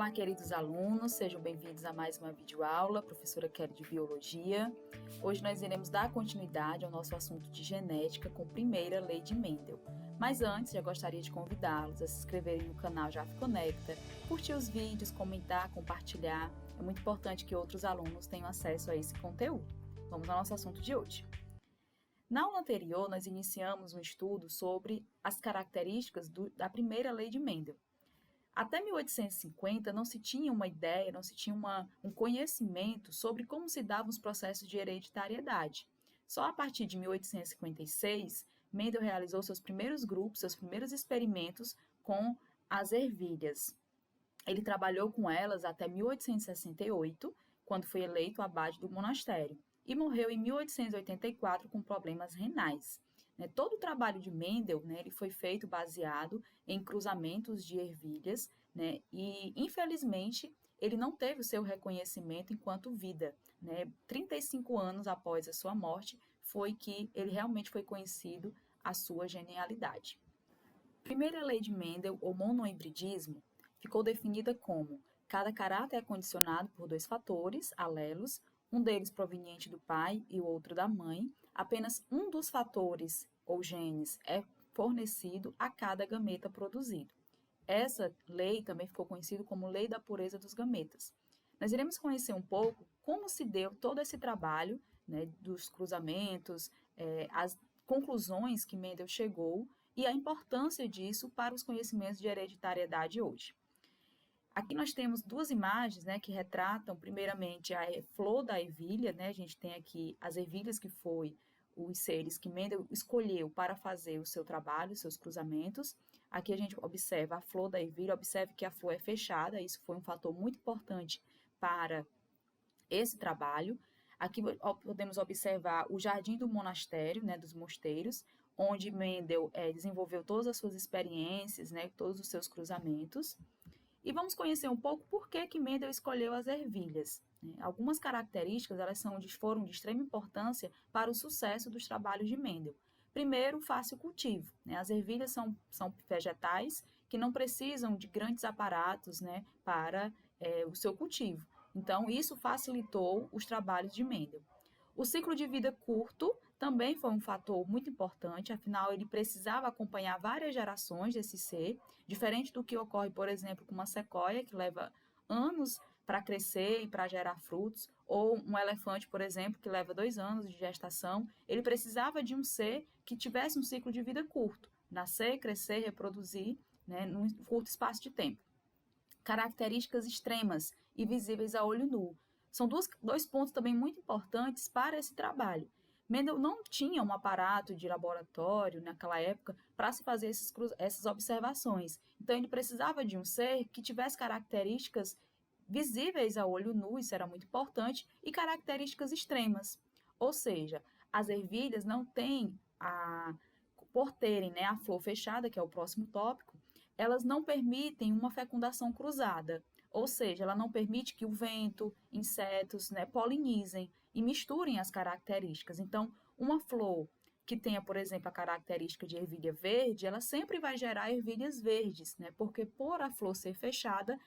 Olá, queridos alunos, sejam bem-vindos a mais uma videoaula, professora Kelly de Biologia. Hoje nós iremos dar continuidade ao nosso assunto de genética com primeira lei de Mendel. Mas antes, já gostaria de convidá-los a se inscreverem no canal JAF Conecta, curtir os vídeos, comentar, compartilhar. É muito importante que outros alunos tenham acesso a esse conteúdo. Vamos ao nosso assunto de hoje. Na aula anterior, nós iniciamos um estudo sobre as características da primeira lei de Mendel. Até 1850 não se tinha uma ideia, não se tinha um conhecimento sobre como se davam os processos de hereditariedade. Só a partir de 1856, Mendel realizou seus primeiros grupos, seus primeiros experimentos com as ervilhas. Ele trabalhou com elas até 1868, quando foi eleito abade do monastério, e morreu em 1884 com problemas renais. Todo o trabalho de Mendel, ele foi feito baseado em cruzamentos de ervilhas, e, infelizmente, ele não teve o seu reconhecimento enquanto vida. 35 anos após a sua morte, foi que ele realmente foi conhecido a sua genialidade. A primeira lei de Mendel, ou monohibridismo, ficou definida como: cada caráter é condicionado por dois fatores, alelos, um deles proveniente do pai e o outro da mãe. Apenas um dos fatores, ou genes, é fornecido a cada gameta produzido. Essa lei também ficou conhecida como lei da pureza dos gametas. Nós iremos conhecer um pouco como se deu todo esse trabalho, dos cruzamentos, as conclusões que Mendel chegou e a importância disso para os conhecimentos de hereditariedade hoje. Aqui nós temos duas imagens, que retratam, primeiramente, a flor da ervilha, a gente tem aqui as ervilhas que foi os seres que Mendel escolheu para fazer o seu trabalho, os seus cruzamentos. Aqui a gente observa a flor da ervilha, observe que a flor é fechada, isso foi um fator muito importante para esse trabalho. Aqui podemos observar o jardim do monastério, dos mosteiros, onde Mendel desenvolveu todas as suas experiências, todos os seus cruzamentos. E vamos conhecer um pouco por que Mendel escolheu as ervilhas. Algumas características foram de extrema importância para o sucesso dos trabalhos de Mendel. Primeiro, fácil cultivo. As ervilhas são vegetais que não precisam de grandes aparatos para o seu cultivo. Então, isso facilitou os trabalhos de Mendel. O ciclo de vida curto também foi um fator muito importante, afinal ele precisava acompanhar várias gerações desse ser, diferente do que ocorre, por exemplo, com uma sequoia, que leva anos para crescer e para gerar frutos, ou um elefante, por exemplo, que leva 2 anos de gestação. Ele precisava de um ser que tivesse um ciclo de vida curto, nascer, crescer, reproduzir, num curto espaço de tempo. Características extremas e visíveis a olho nu. São dois pontos também muito importantes para esse trabalho. Mendel não tinha um aparato de laboratório naquela época para se fazer essas observações. Então, ele precisava de um ser que tivesse características visíveis a olho nu, isso era muito importante, e características extremas. Ou seja, as ervilhas não têm por terem a flor fechada, que é o próximo tópico, elas não permitem uma fecundação cruzada. Ou seja, ela não permite que o vento, insetos, polinizem e misturem as características. Então, uma flor que tenha, por exemplo, a característica de ervilha verde, ela sempre vai gerar ervilhas verdes, porque por a flor ser fechada,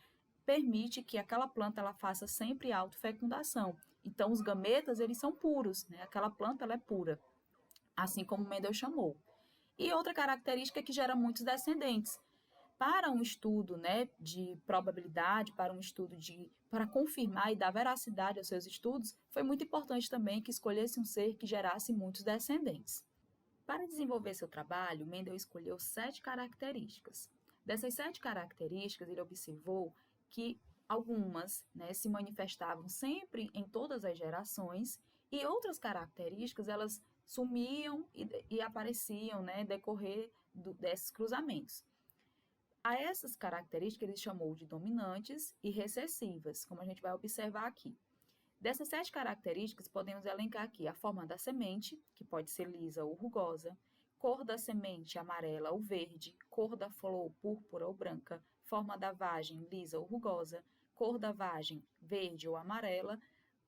permite que aquela planta ela faça sempre autofecundação. Então, os gametas, eles são puros, aquela planta ela é pura, assim como Mendel chamou. E outra característica é que gera muitos descendentes. Para um estudo de probabilidade, para um estudo para confirmar e dar veracidade aos seus estudos, foi muito importante também que escolhesse um ser que gerasse muitos descendentes. Para desenvolver seu trabalho, Mendel escolheu 7 características. Dessas 7 características, ele observou que algumas se manifestavam sempre em todas as gerações e outras características elas sumiam e apareciam decorrer desses cruzamentos. A essas características ele chamou de dominantes e recessivas, como a gente vai observar aqui. Dessas 7 características, podemos elencar aqui a forma da semente, que pode ser lisa ou rugosa, cor da semente amarela ou verde, cor da flor púrpura ou branca, forma da vagem lisa ou rugosa, cor da vagem verde ou amarela,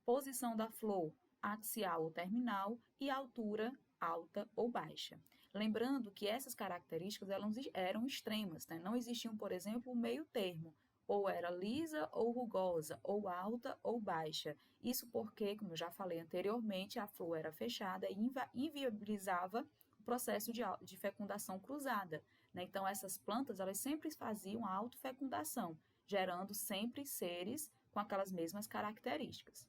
posição da flor axial ou terminal e altura alta ou baixa. Lembrando que essas características eram extremas, não existiam, por exemplo, o meio termo, ou era lisa ou rugosa, ou alta ou baixa. Isso porque, como eu já falei anteriormente, a flor era fechada e inviabilizava o processo de fecundação cruzada, né? Então, essas plantas, elas sempre faziam a autofecundação, gerando sempre seres com aquelas mesmas características.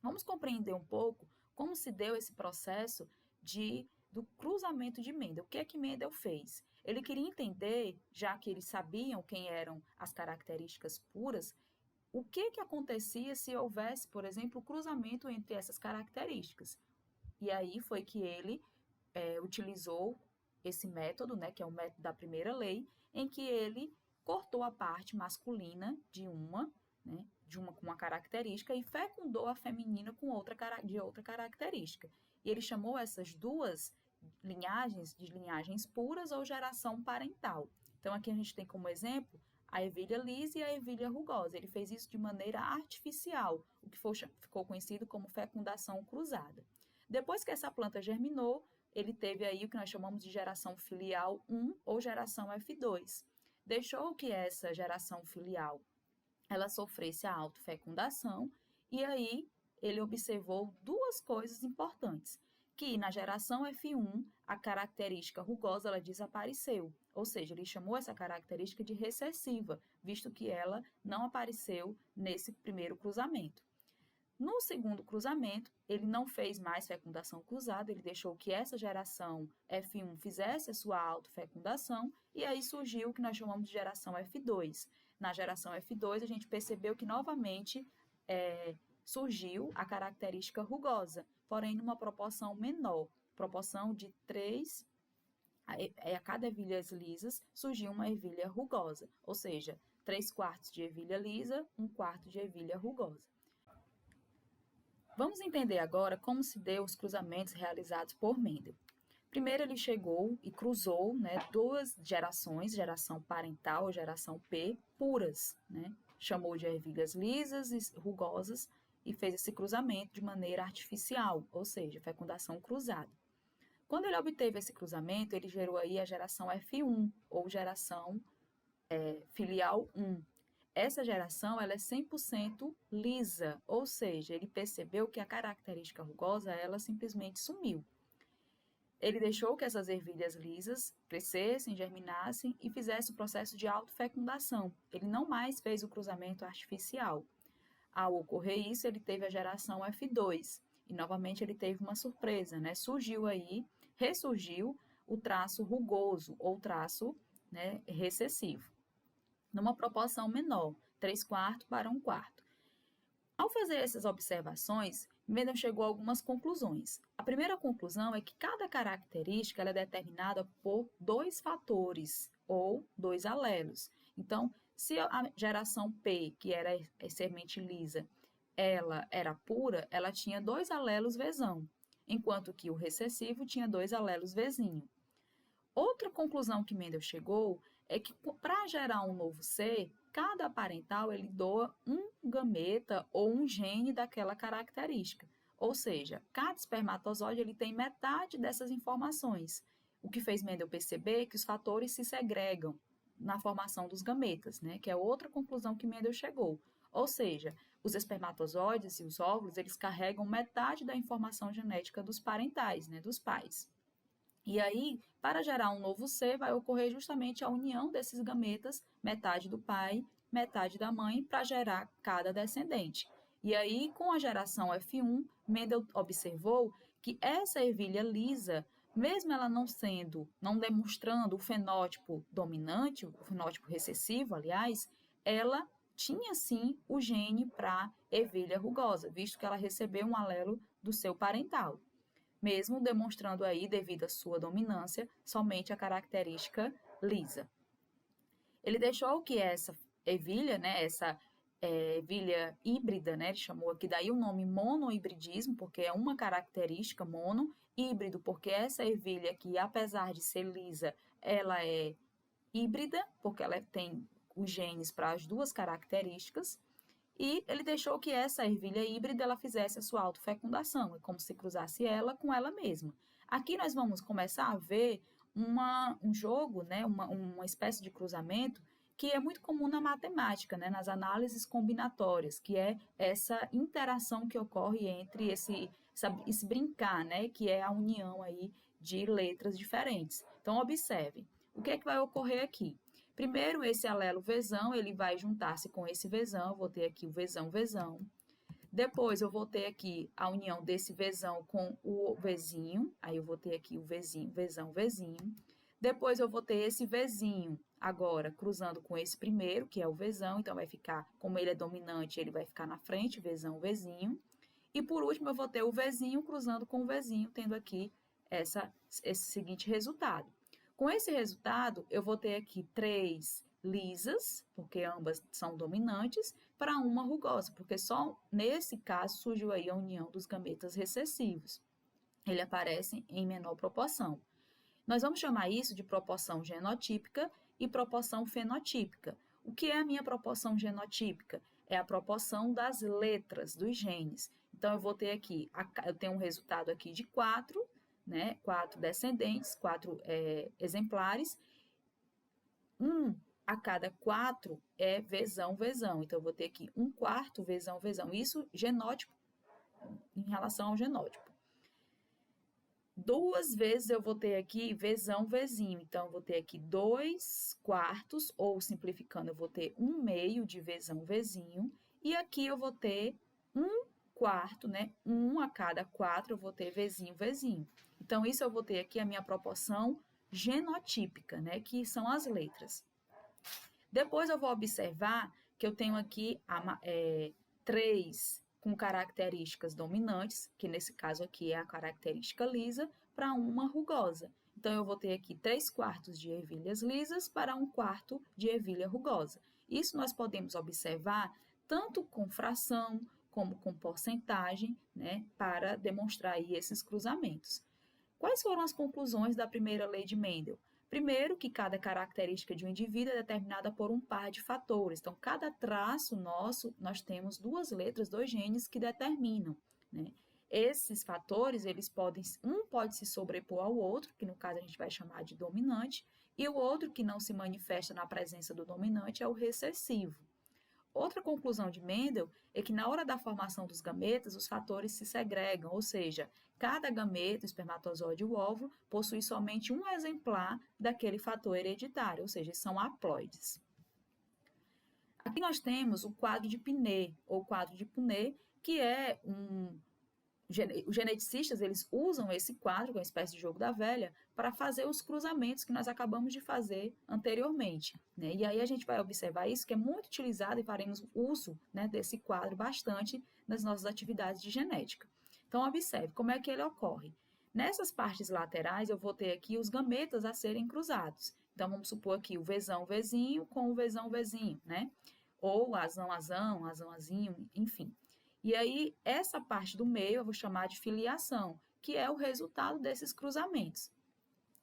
Vamos compreender um pouco como se deu esse processo do cruzamento de Mendel. O que é que Mendel fez? Ele queria entender, já que eles sabiam quem eram as características puras, o que acontecia se houvesse, por exemplo, o cruzamento entre essas características. E aí foi que ele utilizou esse método, né, que é o método da primeira lei, em que ele cortou a parte masculina com uma característica e fecundou a feminina de outra característica. E ele chamou essas duas linhagens de linhagens puras ou geração parental. Então, aqui a gente tem como exemplo a ervilha lisa e a ervilha rugosa. Ele fez isso de maneira artificial, o que ficou conhecido como fecundação cruzada. Depois que essa planta germinou, ele teve aí o que nós chamamos de geração filial 1 ou geração F2. Deixou que essa geração filial ela sofresse a autofecundação e aí ele observou duas coisas importantes, que na geração F1 a característica rugosa ela desapareceu, ou seja, ele chamou essa característica de recessiva, visto que ela não apareceu nesse primeiro cruzamento. No segundo cruzamento, ele não fez mais fecundação cruzada, ele deixou que essa geração F1 fizesse a sua autofecundação e aí surgiu o que nós chamamos de geração F2. Na geração F2, a gente percebeu que novamente surgiu a característica rugosa, porém numa proporção menor, proporção de 3 a cada ervilhas lisas surgiu uma ervilha rugosa, ou seja, 3/4 de ervilha lisa, 1/4 de ervilha rugosa. Vamos entender agora como se deu os cruzamentos realizados por Mendel. Primeiro ele chegou e cruzou, né, duas gerações, geração parental, geração P, puras, né? Chamou de ervilhas lisas e rugosas e fez esse cruzamento de maneira artificial, ou seja, fecundação cruzada. Quando ele obteve esse cruzamento, ele gerou aí a geração F1, ou geração filial 1. Essa geração ela é 100% lisa, ou seja, ele percebeu que a característica rugosa ela simplesmente sumiu. Ele deixou que essas ervilhas lisas crescessem, germinassem e fizessem o processo de autofecundação. Ele não mais fez o cruzamento artificial. Ao ocorrer isso, ele teve a geração F2 e novamente ele teve uma surpresa, né? Ressurgiu o traço rugoso ou traço, né, recessivo, numa proporção menor, 3/4 para 1/4. Ao fazer essas observações, Mendel chegou a algumas conclusões. A primeira conclusão é que cada característica ela é determinada por dois fatores ou dois alelos. Então, se a geração P, que era a semente lisa, ela era pura, ela tinha dois alelos Vzão, enquanto que o recessivo tinha dois alelos Vzinho. Outra conclusão que Mendel chegou é que para gerar um novo ser, cada parental ele doa um gameta ou um gene daquela característica. Ou seja, cada espermatozoide ele tem metade dessas informações. O que fez Mendel perceber que os fatores se segregam na formação dos gametas, né? Que é outra conclusão que Mendel chegou. Ou seja, os espermatozoides e os óvulos eles carregam metade da informação genética dos parentais, né? Dos pais. E aí, para gerar um novo ser, vai ocorrer justamente a união desses gametas, metade do pai, metade da mãe, para gerar cada descendente. E aí, com a geração F1, Mendel observou que essa ervilha lisa, mesmo ela não demonstrando o fenótipo dominante, o fenótipo recessivo, aliás, ela tinha sim o gene para ervilha rugosa, visto que ela recebeu um alelo do seu parental, mesmo demonstrando aí, devido à sua dominância, somente a característica lisa. Ele deixou que essa ervilha, né, ervilha híbrida, né, ele chamou aqui daí o nome monohibridismo, porque é uma característica mono, híbrido, porque essa ervilha aqui, apesar de ser lisa, ela é híbrida, porque ela tem os genes para as duas características, e ele deixou que essa ervilha híbrida ela fizesse a sua autofecundação, é como se cruzasse ela com ela mesma. Aqui nós vamos começar a ver um jogo, né, uma espécie de cruzamento que é muito comum na matemática, né, nas análises combinatórias, que é essa interação que ocorre entre esse brincar, né, que é a união aí de letras diferentes. Então, observe, o que é que vai ocorrer aqui? Primeiro, esse alelo Vzão, ele vai juntar-se com esse Vzão, vou ter aqui o Vzão, Vzão. Depois, eu vou ter aqui a união desse Vzão com o Vzinho, aí eu vou ter aqui o Vzinho, Vzão, Vzinho. Depois, eu vou ter esse Vzinho agora cruzando com esse primeiro, que é o Vzão, então vai ficar, como ele é dominante, ele vai ficar na frente, Vzão, Vzinho. E por último, eu vou ter o Vzinho cruzando com o Vzinho, tendo aqui esse seguinte resultado. Com esse resultado, eu vou ter aqui 3 lisas, porque ambas são dominantes, para uma rugosa, porque só nesse caso surgiu aí a união dos gametas recessivos. Ele aparece em menor proporção. Nós vamos chamar isso de proporção genotípica e proporção fenotípica. O que é a minha proporção genotípica? É a proporção das letras dos genes. Então, eu vou ter aqui, eu tenho um resultado aqui de 4, né? 4 descendentes, 4 exemplares. A cada 4 é Vzão, Vzão. Então, eu vou ter aqui 1/4 Vzão, Vzão. Isso genótipo em relação ao genótipo. 2 vezes eu vou ter aqui Vzão, Vzinho. Então, eu vou ter aqui 2/4, ou simplificando, eu vou ter 1/2 de Vzão, Vzinho. E aqui eu vou ter 1/4, né? 1 a cada 4 eu vou ter Vzinho, Vzinho. Então, isso eu vou ter aqui a minha proporção genotípica, né? Que são as letras. Depois eu vou observar que eu tenho aqui 3 com características dominantes, que nesse caso aqui é a característica lisa, para uma rugosa. Então, eu vou ter aqui 3/4 de ervilhas lisas para 1/4 de ervilha rugosa. Isso nós podemos observar tanto com fração como com porcentagem, né, para demonstrar aí esses cruzamentos. Quais foram as conclusões da primeira lei de Mendel? Primeiro, que cada característica de um indivíduo é determinada por um par de fatores. Então, cada traço nosso, nós temos 2 letras, 2 genes que determinam, né? Esses fatores, um pode se sobrepor ao outro, que no caso a gente vai chamar de dominante, e o outro que não se manifesta na presença do dominante é o recessivo. Outra conclusão de Mendel é que na hora da formação dos gametas, os fatores se segregam, ou seja, cada gameta, o espermatozoide e o óvulo, possui somente um exemplar daquele fator hereditário, ou seja, são haploides. Aqui nós temos o quadro de Pinet, ou quadro de Punnett, que é os geneticistas, eles usam esse quadro, que é uma espécie de jogo da velha, para fazer os cruzamentos que nós acabamos de fazer anteriormente, né? E aí a gente vai observar isso, que é muito utilizado e faremos uso, né, desse quadro bastante nas nossas atividades de genética. Então, observe como é que ele ocorre. Nessas partes laterais, eu vou ter aqui os gametas a serem cruzados. Então, vamos supor aqui o Vzão, Vzinho com o Vzão, Vzinho, né? Ou azão, azão, azão, azinho, enfim. E aí, essa parte do meio eu vou chamar de filiação, que é o resultado desses cruzamentos.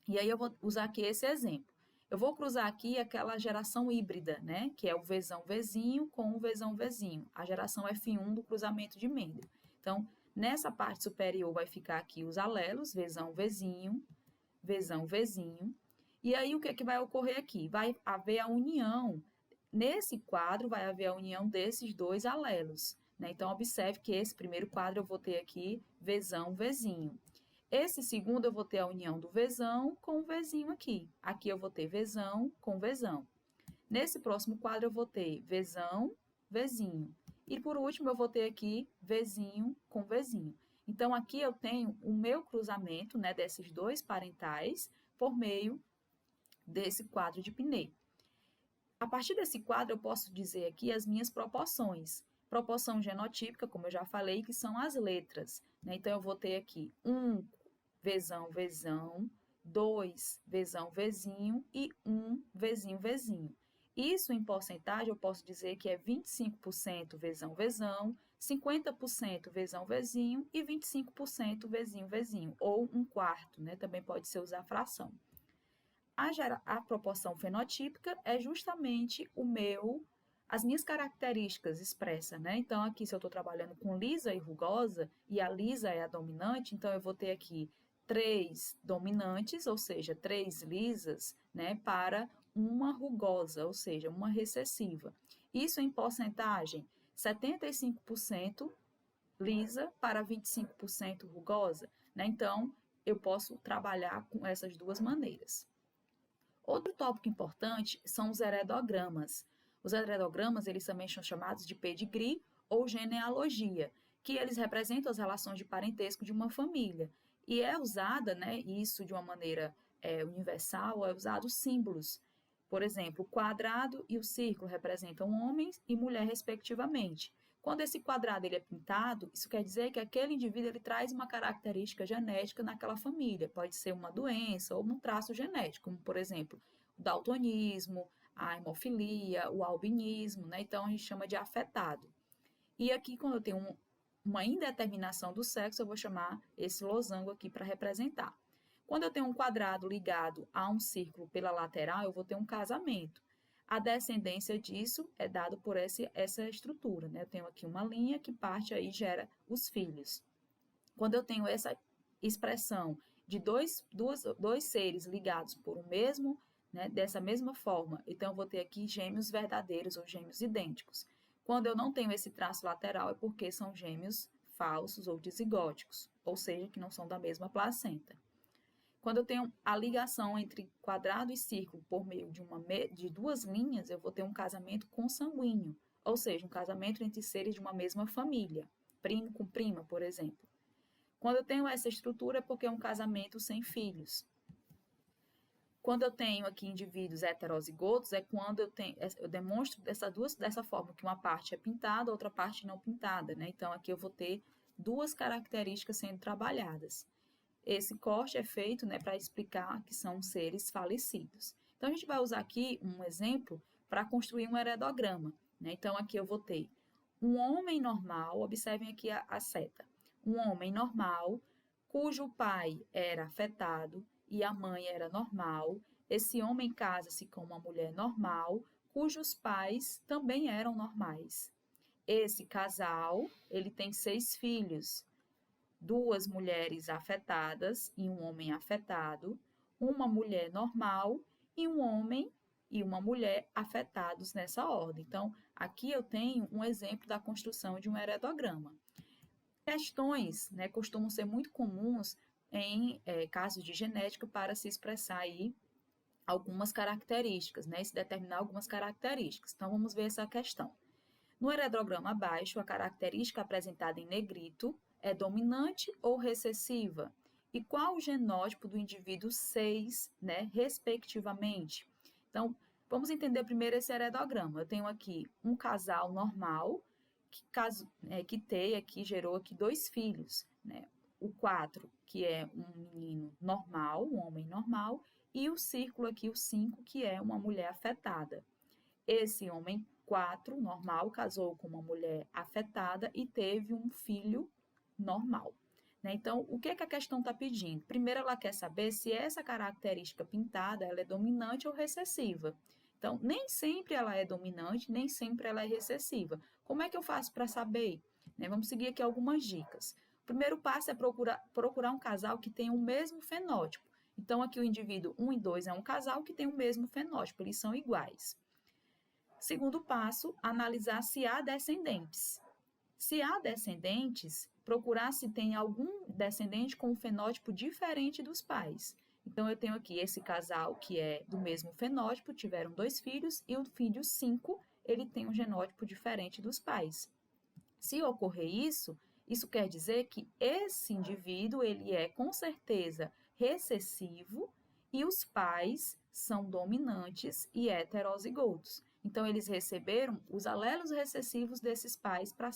E aí, eu vou usar aqui esse exemplo. Eu vou cruzar aqui aquela geração híbrida, né? Que é o Vzão, Vzinho com o Vzão, Vzinho. A geração F1 do cruzamento de Mendel. Então, nessa parte superior vai ficar aqui os alelos, Vzão, Vzinho, Vzão, Vzinho. E aí, o que é que vai ocorrer aqui? Vai haver a união, nesse quadro vai haver a união desses 2 alelos, né? Então, observe que esse primeiro quadro eu vou ter aqui Vzão, Vzinho. Esse segundo eu vou ter a união do Vzão com o Vzinho aqui. Aqui eu vou ter Vzão com Vzão. Nesse próximo quadro eu vou ter Vzão, Vzinho. E por último eu vou ter aqui Vzinho com Vzinho. Então, aqui eu tenho o meu cruzamento, né, desses 2 parentais por meio desse quadro de Pinet. A partir desse quadro eu posso dizer aqui as minhas proporções. Proporção genotípica, como eu já falei, que são as letras, né? Então, eu vou ter aqui 1 Vzão, Vzão, 2 Vzão, Vzinho e 1 Vzinho, Vzinho. Isso em porcentagem eu posso dizer que é 25% Vzão, Vzão, 50% Vzão, Vzinho e 25% Vzinho, Vzinho, ou 1/4, né? Também pode ser usar fração. A proporção fenotípica é justamente as minhas características expressas, né? Então, aqui, se eu estou trabalhando com lisa e rugosa, e a lisa é a dominante, então, eu vou ter aqui 3 dominantes, ou seja, 3 lisas, né? Para uma rugosa, ou seja, uma recessiva. Isso em porcentagem, 75% lisa para 25% rugosa, né? Então, eu posso trabalhar com essas duas maneiras. Outro tópico importante são os heredogramas. Os heredogramas, eles também são chamados de pedigree ou genealogia, que eles representam as relações de parentesco de uma família. E é usada, né, isso de uma maneira universal, é usado símbolos. Por exemplo, o quadrado e o círculo representam homens e mulher, respectivamente. Quando esse quadrado ele é pintado, isso quer dizer que aquele indivíduo ele traz uma característica genética naquela família. Pode ser uma doença ou um traço genético, como, por exemplo, o daltonismo, a hemofilia, o albinismo, né? Então, a gente chama de afetado. E aqui, quando eu tenho uma indeterminação do sexo, eu vou chamar esse losango aqui para representar. Quando eu tenho um quadrado ligado a um círculo pela lateral, eu vou ter um casamento. A descendência disso é dado por essa estrutura, né? Eu tenho aqui uma linha que parte aí e gera os filhos. Quando eu tenho essa expressão de dois seres ligados por um mesmo, né, dessa mesma forma, então eu vou ter aqui gêmeos verdadeiros ou gêmeos idênticos. Quando eu não tenho esse traço lateral é porque são gêmeos falsos ou dizigóticos, ou seja, que não são da mesma placenta. Quando eu tenho a ligação entre quadrado e círculo por meio de duas linhas, eu vou ter um casamento consanguíneo, ou seja, um casamento entre seres de uma mesma família, primo com prima, por exemplo. Quando eu tenho essa estrutura é porque é um casamento sem filhos. Quando eu tenho aqui indivíduos heterozigotos, é quando eu demonstro dessa forma, que uma parte é pintada, outra parte não pintada, né? Então, aqui eu vou ter duas características sendo trabalhadas. Esse corte é feito, né, para explicar que são seres falecidos. Então, a gente vai usar aqui um exemplo para construir um heredograma, né? Então, aqui eu vou ter um homem normal, observem aqui a seta. Um homem normal, cujo pai era afetado e a mãe era normal. Esse homem casa-se com uma mulher normal, cujos pais também eram normais. Esse casal, ele tem 6 filhos, 2 mulheres afetadas e um homem afetado, uma mulher normal e um homem e uma mulher afetados nessa ordem. Então, aqui eu tenho um exemplo da construção de um heredograma. Questões, né, costumam ser muito comuns em casos de genética para se expressar aí algumas características, né, se determinar algumas características. Então, vamos ver essa questão. No heredograma abaixo, a característica apresentada em negrito é dominante ou recessiva? E qual o genótipo do indivíduo 6, né, respectivamente? Então, vamos entender primeiro esse heredograma. Eu tenho aqui um casal normal, que gerou aqui 2 filhos, né? O 4, que é um menino normal, um homem normal, e o círculo aqui, o 5, que é uma mulher afetada. Esse homem 4, normal, casou com uma mulher afetada e teve um filho normal. Né? Então, o que a questão está pedindo? Primeiro, ela quer saber se essa característica pintada ela é dominante ou recessiva. Então, nem sempre ela é dominante, nem sempre ela é recessiva. Como é que eu faço para saber? Né? Vamos seguir aqui algumas dicas. O primeiro passo é procurar um casal que tenha o mesmo fenótipo. Então, aqui o indivíduo 1 e 2 é um casal que tem o mesmo fenótipo, eles são iguais. Segundo passo, analisar se há descendentes. Se há descendentes, procurar se tem algum descendente com um fenótipo diferente dos pais. Então, eu tenho aqui esse casal que é do mesmo fenótipo, tiveram 2 filhos, e o filho 5, ele tem um genótipo diferente dos pais. Se ocorrer isso, isso quer dizer que esse indivíduo, ele é com certeza recessivo e os pais são dominantes e heterozigotos. Então, eles receberam os alelos recessivos desses pais para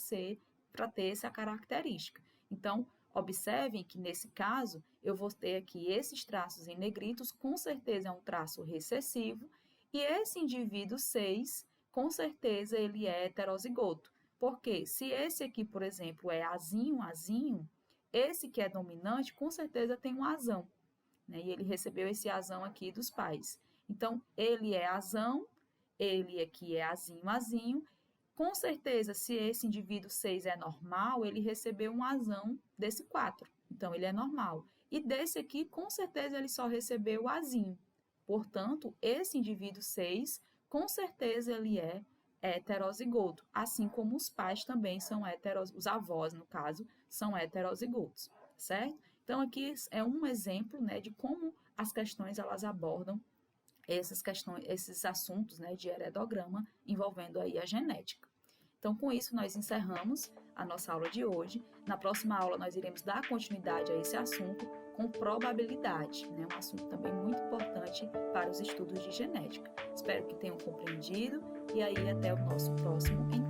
ter essa característica. Então, observem que nesse caso, eu vou ter aqui esses traços em negritos, com certeza é um traço recessivo, e esse indivíduo 6, com certeza ele é heterozigoto. Porque se esse aqui, por exemplo, é azinho, esse que é dominante, com certeza tem um azão, né? E ele recebeu esse azão aqui dos pais. Então, ele é azão, ele aqui é azinho. Com certeza, se esse indivíduo 6 é normal, ele recebeu um azão desse 4. Então, ele é normal. E desse aqui, com certeza, ele só recebeu o azinho, Portanto, esse indivíduo 6, com certeza ele é heterozigoto, assim como os pais também são os avós, no caso, são heterozigotos, certo? Então, aqui é um exemplo, né, de como as questões elas abordam esses assuntos, né, de heredograma envolvendo aí a genética. Então, com isso, nós encerramos a nossa aula de hoje. Na próxima aula, nós iremos dar continuidade a esse assunto com probabilidade, né? Um assunto também muito importante para os estudos de genética. Espero que tenham compreendido e aí até o nosso próximo encontro.